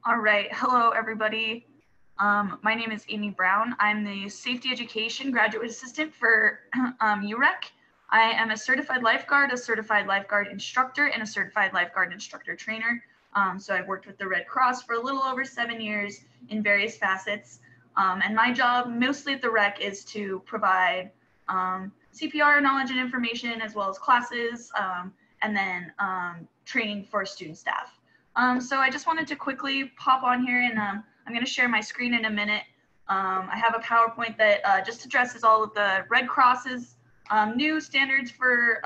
All right, hello everybody. My name is Amy Brown. I'm the Safety Education Graduate Assistant for UREC. I am a certified lifeguard instructor, and a certified lifeguard instructor trainer. So I've worked with the Red Cross for a little over 7 years in various facets. And my job mostly at the REC is to provide CPR knowledge and information, as well as classes, and then training for student staff. So I just wanted to quickly pop on here, and I'm going to share my screen in a minute. I have a PowerPoint that just addresses all of the Red Cross's new standards for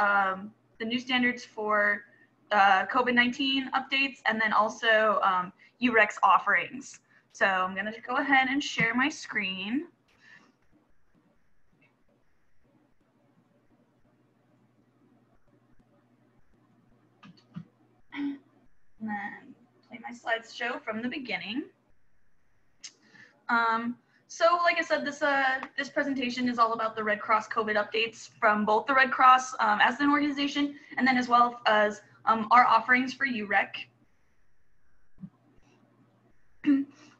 COVID-19 updates, and then also UREC's offerings. So I'm going to go ahead and share my screen. And then play my slideshow from the beginning. So like I said, this presentation is all about the Red Cross COVID updates from both the Red Cross as an organization, and then as well as our offerings for UREC.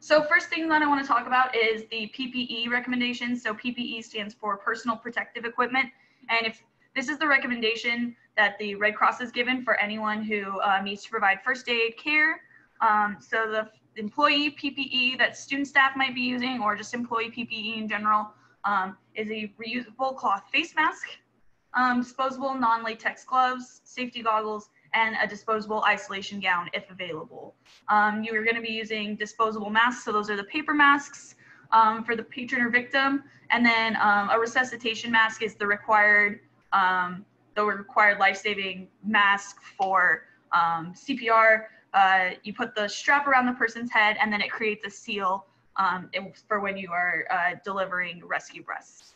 So first thing that I want to talk about is the PPE recommendations. So PPE stands for Personal Protective Equipment, and if this is the recommendation that the Red Cross is given for anyone who needs to provide first aid care. So the employee PPE that student staff might be using, or just employee PPE in general, is a reusable cloth face mask, disposable non-latex gloves, safety goggles, and a disposable isolation gown if available. You are going to be using disposable masks, so those are the paper masks for the patron or victim, and then a resuscitation mask is the required life-saving mask for CPR. You put the strap around the person's head, and then it creates a seal for when you are delivering rescue breaths.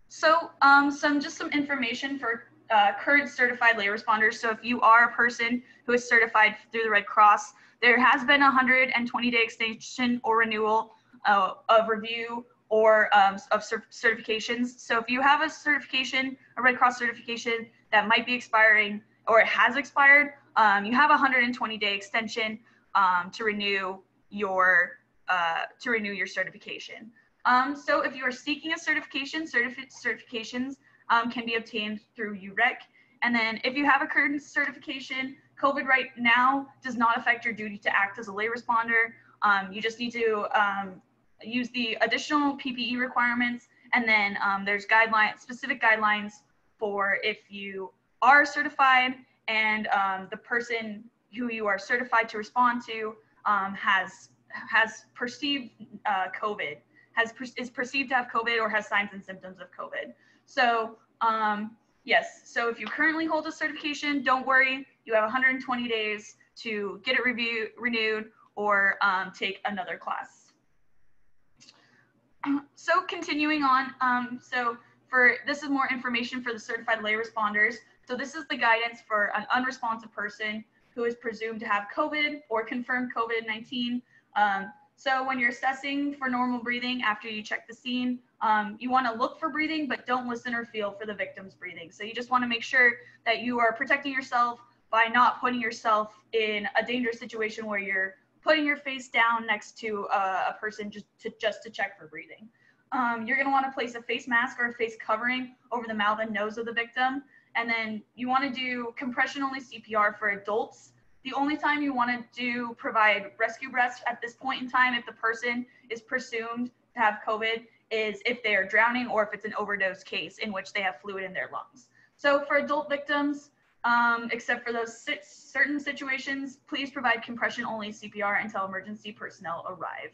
So some information for current certified lay responders. So if you are a person who is certified through the Red Cross, there has been a 120-day extension or renewal of review or of certifications. So if you have a certification, a Red Cross certification that might be expiring, or it has expired, you have a 120-day extension to renew your certification. So if you are seeking a certification, certifications can be obtained through UREC. And then if you have a current certification, COVID right now does not affect your duty to act as a lay responder. You just need to use the additional PPE requirements, and then there's specific guidelines for if you are certified and the person who you are certified to respond to has perceived COVID, is perceived to have COVID, or has signs and symptoms of COVID. So yes, so if you currently hold a certification, don't worry, you have 120 days to get it renewed or take another class. So continuing on, this is more information for the certified lay responders. So this is the guidance for an unresponsive person who is presumed to have COVID or confirmed COVID-19. So when you're assessing for normal breathing after you check the scene, you want to look for breathing, but don't listen or feel for the victim's breathing. So you just want to make sure that you are protecting yourself by not putting yourself in a dangerous situation where you're putting your face down next to a person just to check for breathing. You're going to want to place a face mask or a face covering over the mouth and nose of the victim. And then you want to do compression-only CPR for adults. The only time you want to provide rescue breaths at this point in time, if the person is presumed to have COVID, is if they are drowning or if it's an overdose case in which they have fluid in their lungs. So for adult victims, except for those certain situations, please provide compression-only CPR until emergency personnel arrive.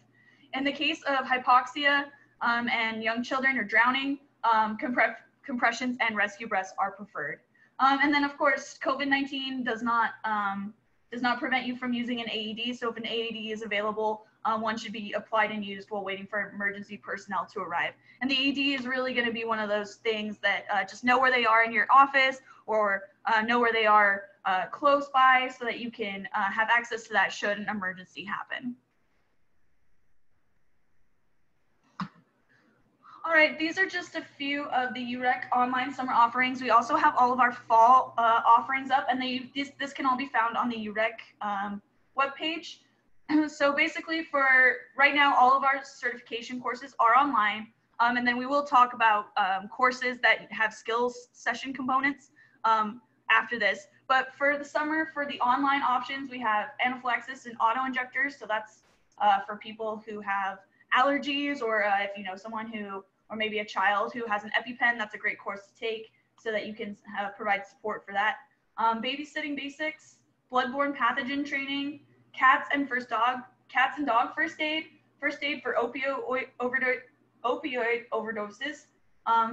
In the case of hypoxia and young children or drowning, compressions and rescue breaths are preferred. And then of course, COVID-19 does not prevent you from using an AED. So if an AED is available, one should be applied and used while waiting for emergency personnel to arrive. And the AED is really going to be one of those things that just know where they are in your office, or know where they are close by, so that you can have access to that should an emergency happen. All right, these are just a few of the UREC online summer offerings. We also have all of our fall offerings up, and this can all be found on the UREC webpage. So basically for right now, all of our certification courses are online, and then we will talk about courses that have skills session components after this. But for the summer, for the online options, we have anaphylaxis and auto injectors. So that's for people who have allergies, or if you know someone who, or maybe a child who has an EpiPen, that's a great course to take so that you can provide support for that. Babysitting basics, bloodborne pathogen training, cats and dog first aid for opioid overdoses,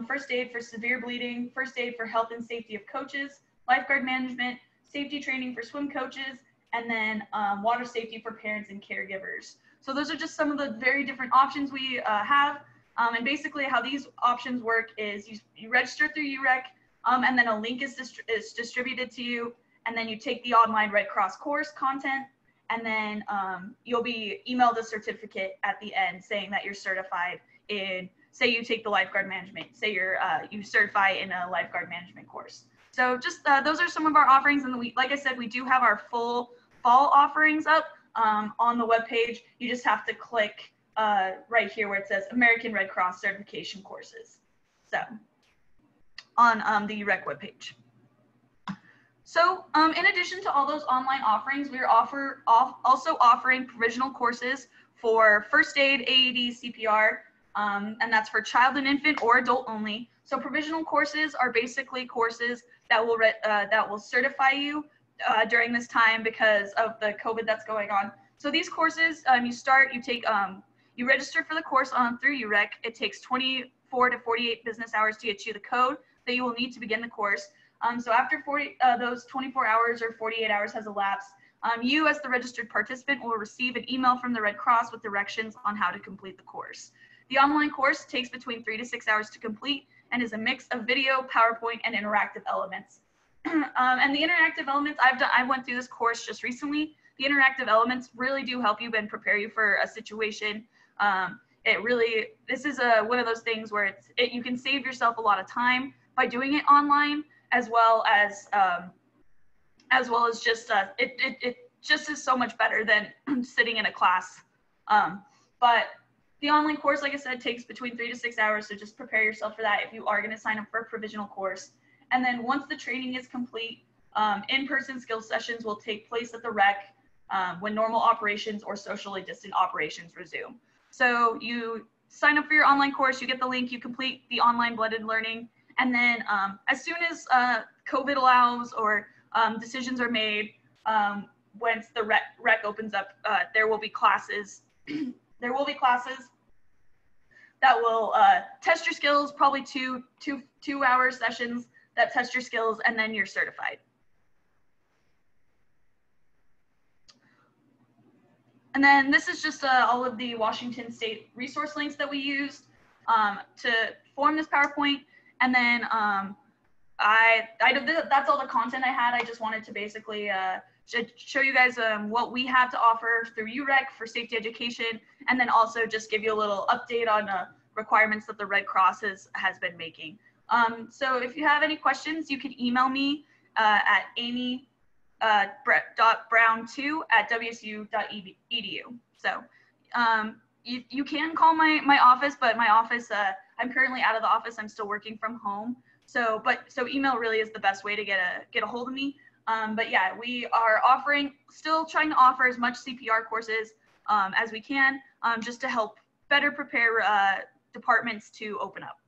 first aid for severe bleeding, first aid for health and safety of coaches, lifeguard management, safety training for swim coaches, and then water safety for parents and caregivers. So those are just some of the very different options we have. And basically how these options work is you register through UREC, and then a link is distributed to you, and then you take the online Red Cross course content, and then you'll be emailed a certificate at the end saying that you're certified in, say you take the lifeguard management, say you certify in a lifeguard management course. So just those are some of our offerings, and like I said, we do have our full fall offerings up on the webpage. You just have to click right here where it says American Red Cross certification courses. So on the UREC webpage. So in addition to all those online offerings, we are also offering provisional courses for first aid, AED, CPR, and that's for child and infant or adult only. So provisional courses are basically courses that will certify you during this time because of the COVID that's going on. So these courses, you register for the course through UREC. It takes 24 to 48 business hours to get you the code that you will need to begin the course. So after those 24 hours or 48 hours has elapsed, you as the registered participant will receive an email from the Red Cross with directions on how to complete the course. The online course takes between 3 to 6 hours to complete and is a mix of video, PowerPoint, and interactive elements. And the interactive elements, I went through this course just recently. The interactive elements really do help you and prepare you for a situation. This is one of those things where you can save yourself a lot of time by doing it online, as well as just it just is so much better than sitting in a class. But the online course, like I said, takes between 3 to 6 hours, so just prepare yourself for that if you are going to sign up for a provisional course. And then once the training is complete, in-person skills sessions will take place at the rec when normal operations or socially distant operations resume. So you sign up for your online course, you get the link, you complete the online blended learning, and then as soon as COVID allows or decisions are made, once the rec opens up, there will be classes. There will be classes that will test your skills, probably two-hour sessions that test your skills, and then you're certified. And then this is just all of the Washington State resource links that we used to form this PowerPoint. And then that's all the content I had. I just wanted to basically show you guys what we have to offer through UREC for safety education, and then also just give you a little update on requirements that the Red Cross has been making. So if you have any questions, you can email me at amy.brown2@wsu.edu. So you can call my office, but my office, I'm currently out of the office. I'm still working from home. So email really is the best way to get a hold of me. But yeah, we are still trying to offer as much CPR courses as we can, just to help better prepare departments to open up.